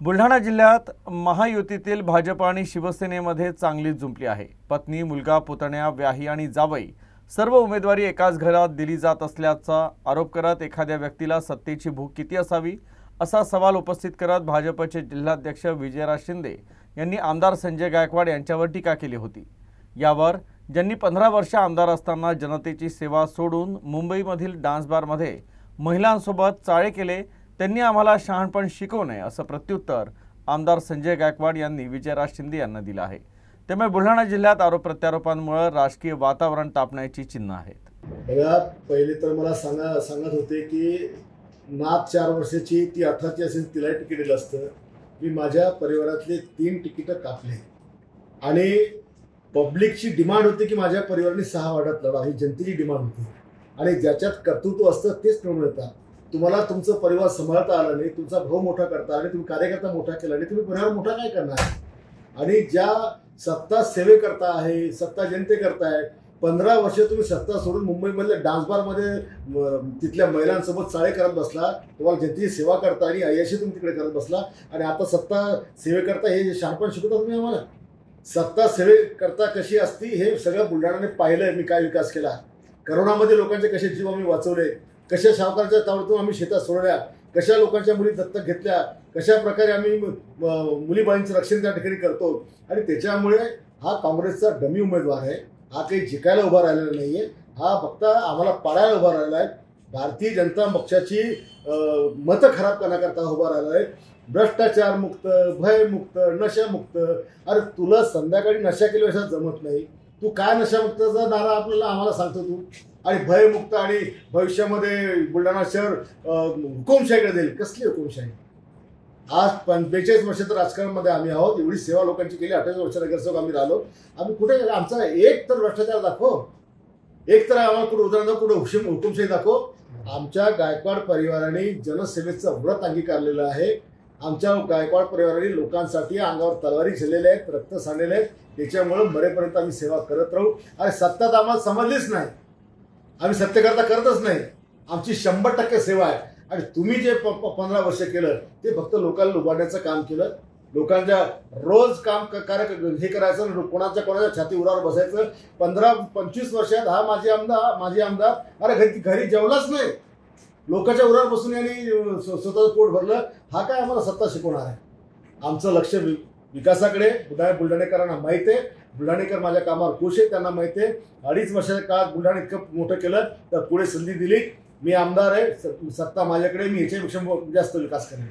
बुलढाणा जिल्ह्यात महायुतीतील भाजप आणि शिवसेनेमध्ये चांगली जुंपली आहे। पत्नी, मुलगा, पुतण्या, व्याही आणि जावई सर्व उमेदवारी एकाच घरात दिली जात असल्याचा आरोप करत एखाद्या व्यक्तीला सत्तेची भूक किती असावी असा सवाल उपस्थित करत भाजपचे जिल्हाध्यक्ष विजयराज शिंदे यांनी आमदार संजय गायकवाड यांच्यावर टीका केली होती। यावर ज्यांनी 15 वर्ष आमदार असताना जनतेची सेवा सोडून मुंबईमधील डान्स बारमध्ये महिलांसोबत चाळे केले, त्यांनी आम्हाला शहाणपण शिकवू नये असं प्रत्युत्तर आमदार संजय गायकवाड यांनी विजयराज शिंदे यांना दिलं आहे। त्यामुळे बुलढाणा जिल्ह्यात आरोप प्रत्यारोपांमुळे राजकीय वातावरण तापण्याची चिन्ह आहेत। बघा, पहिले तर मला सांगत होते की नात 4 वर्षाची ती 18ची असेल तिला तिकीट दिलं असतं। मी माझ्या परिवारातले 3 तिकीट कापले आणि पब्लिकची डिमांड होती की माझ्या परिवाराने 6 वार्डात लढा, ही जनतेची डिमांड होती आणि ज्याच्यात कर्तृत्व असतं तेच निवडून येतात। तुम्हाला तुमचा परिवार सांभाळता आला नाही, तुमचा भाऊ मोठा करता आला नाही, तुम्ही कार्यकर्ता मोठा केला नाही, तुम्ही परिवार मोठा काय करणार? आणि ज्या सत्ता सेवेकरता आहे, सत्ता जनते करताय, 15 वर्ष तुम्ही सत्ता सोडून मुंबईमधल्या डान्स बारमध्ये तिथल्या महिलांसोबत चाळे करत बसला, तुम्हाला जनतेची सेवा करता आणि अय्याशी तुम्ही तिकडे करत बसला आणि आता सत्ता सेवेकरता हे शहाणपण शिकवता तुम्ही आम्हाला। सत्ता सेवेकरता कशी असती हे सगळं बुलढाणाने पाहिलंय। मी काय विकास केला, करोनामध्ये लोकांचे कसे जीव आम्ही वाचवले, कशा सावकाराच्या तावडीतून आम्ही शेतात सोडल्या, कशा लोकांच्या मुली दत्तक घेतल्या, कशा प्रकारे आम्ही मुलीबाळींचं रक्षण त्या ठिकाणी करतो आणि त्याच्यामुळे हा काँग्रेसचा डमी उमेदवार आहे। हा काही जिंकायला उभा राहिलेला नाहीये, हा फक्त आम्हाला पाडायला उभा राहिला आहे। भारतीय जनता पक्षाची मतं खराब करण्याकरता उभा राहिला आहे। भ्रष्टाचार मुक्त, भयमुक्त, नशामुक्त। अरे तुला संध्याकाळी नशा केल्याशिवाय जमत नाही, तू काय नशामुक्तचा नारा आम्हाला सांगतो तू? आणि भयमुक्त आणि भविष्यामध्ये बुलढाणा शहर हुकुमशाहीकडे देईल। कसली हुकुमशाही? आज 45 वर्षाचं राजकारणामध्ये आम्ही आहोत, एवढी सेवा लोकांची केली, 28 वर्ष नगरसेवक आम्ही राहिलो। आम्ही कुठे आमचा एक तर भ्रष्टाचार दाखव, एक तर आम्हाला कुठे उदाहरण कुठे हुकुमशाही दाखव। आमच्या गायकवाड परिवाराने जनसेवेचं व्रत अंगीकारलेलं आहे। आमच्या गायकवाड परिवाराने लोकांसाठी अंगावर तलवारी झेललेल्या आहेत, रक्त सांडलेले आहेत, त्याच्यामुळे मरेपर्यंत आम्ही सेवा करत राहू। आणि सत्ता तर आम्हाला समजलीच नाही, आम्ही सत्तेकरता करतच नाही। आमची 100% सेवा आहे आणि तुम्ही जे 15 वर्ष केलं ते फक्त लोकांना लुबाडण्याचं काम केलं। लोकांच्या रोज काम हे करायचं, कोणाच्या छाती उरावर बसायचं। 15-25 वर्षात हा माझे आमदार अरे घरी जेवलाच नाही, लोकांच्या उरावर बसून यांनी स्वतःचं पोट भरलं। हा काय आम्हाला सत्ता शिकवणार आहे? आमचं लक्ष विकासाकडे बुलढाणेकरांना माहित आहे, बुलढाणेकर माझ्या कामावर खुश आहे, त्यांना माहिती आहे। 2.5 वर्षाच्या काळात बुलढाणा इतकं मोठं केलं तर पुढे संधी दिली। मी आमदार आहे, सत्ता माझ्याकडे, मी याच्यापेक्षा जास्त विकास करेन।